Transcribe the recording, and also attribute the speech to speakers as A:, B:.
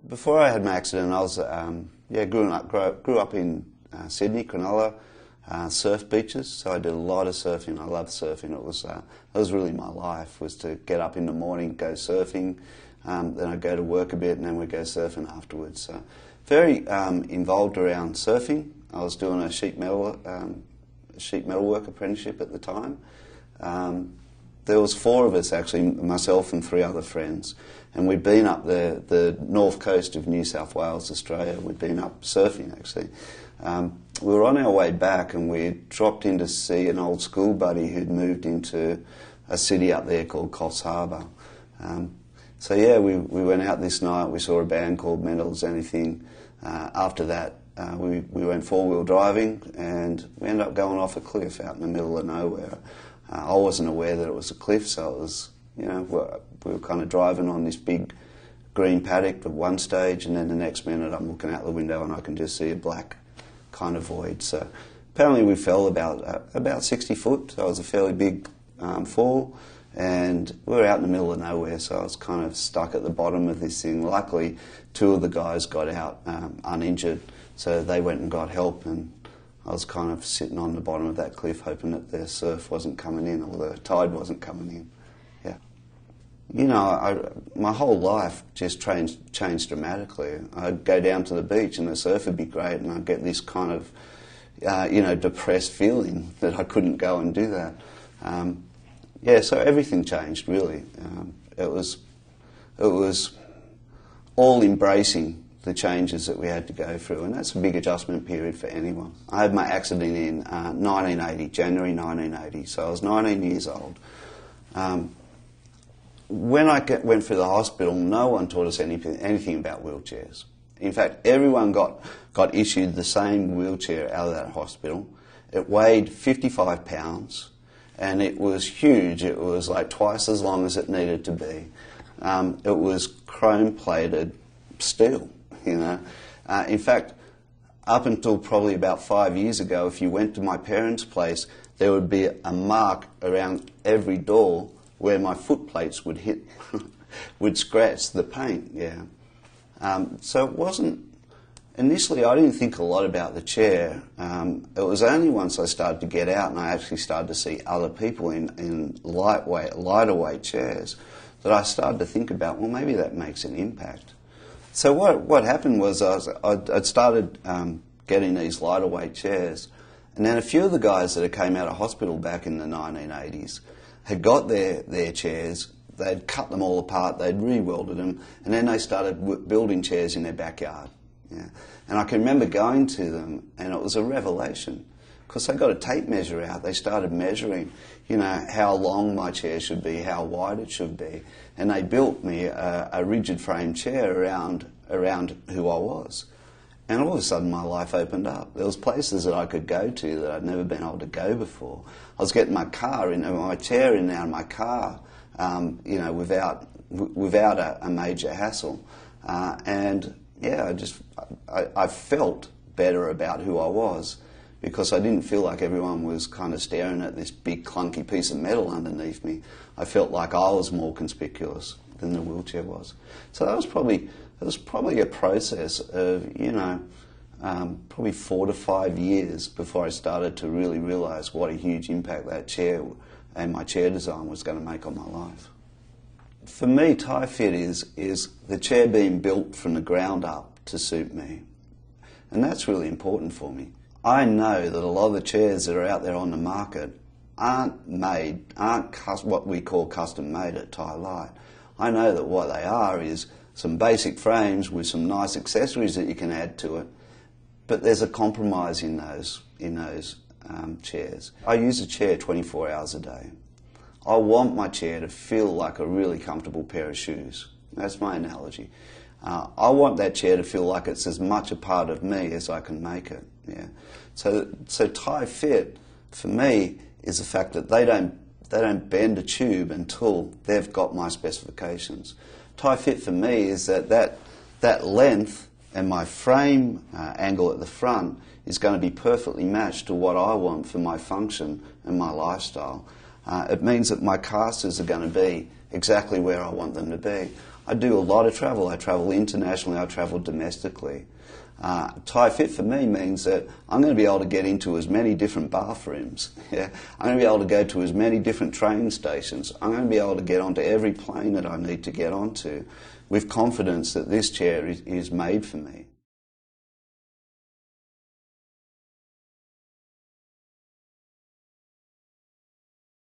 A: Before I had my accident, I was grew up in Sydney, Cronulla, surf beaches. So I did a lot of surfing. I loved surfing. That was really my life, was to get up in the morning, go surfing, then I'd go to work a bit, and then we'd go surfing afterwards. So very involved around surfing. I was doing a sheet metal work apprenticeship at the time. There was 4 of us actually, myself and 3 other friends, and we'd been up the north coast of New South Wales, Australia. We'd been up surfing actually. We were on our way back and we dropped in to see an old school buddy who'd moved into a city up there called Coffs Harbour. So yeah, we went out this night. We saw a band called Mental as Anything. After that, we went 4-wheel driving and we ended up going off a cliff out in the middle of nowhere. I wasn't aware that it was a cliff, so it was, we were kind of driving on this big green paddock at one stage, and then the next minute I'm looking out the window and I can just see a black kind of void. So apparently we fell about 60 foot, so it was a fairly big fall, and we were out in the middle of nowhere, so I was kind of stuck at the bottom of this thing. Luckily, 2 of the guys got out uninjured, so they went and got help, and I was kind of sitting on the bottom of that cliff hoping that the surf wasn't coming in or the tide wasn't coming in. Yeah. My whole life just changed dramatically. I'd go down to the beach and the surf would be great, and I'd get this kind of, depressed feeling that I couldn't go and do that. So everything changed really. It was all embracing the changes that we had to go through, and that's a big adjustment period for anyone. I had my accident in 1980, January 1980, so I was 19 years old. When I went through the hospital, no one taught us anything about wheelchairs. In fact, everyone got issued the same wheelchair out of that hospital. It weighed 55 pounds, and it was huge. It was like twice as long as it needed to be. It was chrome-plated steel. In fact, up until probably about 5 years ago, if you went to my parents' place, there would be a mark around every door where my foot plates would hit, would scratch the paint. So it wasn't. Initially, I didn't think a lot about the chair. It was only once I started to get out and I actually started to see other people in lighter weight chairs that I started to think about, well, maybe that makes an impact. So what happened was I'd started getting these lighter weight chairs, and then a few of the guys that came out of hospital back in the 1980s had got their chairs, they'd cut them all apart, they'd re-welded them, and then they started building chairs in their backyard. Yeah. And I can remember going to them, and it was a revelation, because they got a tape measure out. They started measuring, how long my chair should be, how wide it should be, and they built me a rigid frame chair around who I was. And all of a sudden my life opened up. There was places that I could go to that I'd never been able to go before. I was getting my chair in and out of my car, without a major hassle. I felt better about who I was, because I didn't feel like everyone was kind of staring at this big clunky piece of metal underneath me. I felt like I was more conspicuous than the wheelchair was. So that was probably a process of, probably 4 to 5 years before I started to really realise what a huge impact that chair and my chair design was going to make on my life. For me, TiFIT is the chair being built from the ground up to suit me. And that's really important for me. I know that a lot of the chairs that are out there on the market aren't what we call custom made at TiLite. I know that what they are is some basic frames with some nice accessories that you can add to it, but there's a compromise in those chairs. I use a chair 24 hours a day. I want my chair to feel like a really comfortable pair of shoes. That's my analogy. I want that chair to feel like it's as much a part of me as I can make it. Yeah. So TiFIT for me is the fact that they don't bend a tube until they've got my specifications. TiFIT for me is that length and my frame angle at the front is going to be perfectly matched to what I want for my function and my lifestyle. It means that my casters are going to be exactly where I want them to be. I do a lot of travel. I travel internationally, I travel domestically. TiFIT for me means that I'm going to be able to get into as many different bathrooms. Yeah? I'm going to be able to go to as many different train stations. I'm going to be able to get onto every plane that I need to get onto with confidence that this chair is made for me.